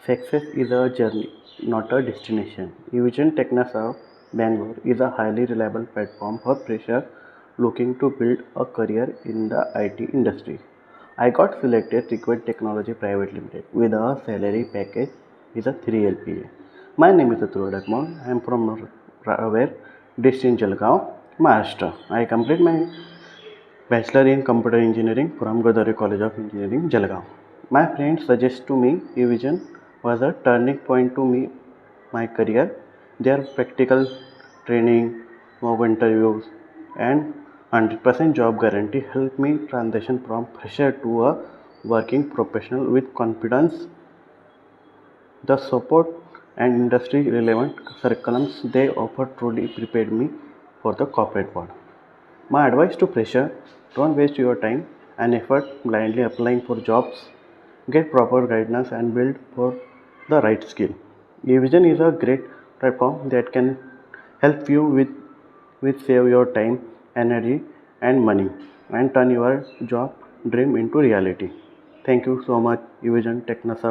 Success is a journey, not a destination. Evision Technoserve Bangalore is a highly reliable platform for freshers looking to build a career in the IT industry. I got selected RigVed Technology Private Limited with a salary package is a 3 LPA. My name is Atul Adakamol. I am from where district Jalgaon, Maharashtra. I complete my Bachelor in Computer Engineering from Godavari College of Engineering, Jalgaon. My friends suggest to me Evision was a turning point to me my career. Their practical training, mock interviews, and 100% job guarantee helped me transition from fresher to a working professional with confidence. The support and industry relevant curriculums they offer truly prepared me for the corporate world. My advice to fresher: don't waste your time and effort blindly applying for jobs. Get proper guidance and build for the right skill. Evision is a great platform that can help you with save your time, energy, and money and turn your job dream into reality. Thank you so much, Evision Technoserve.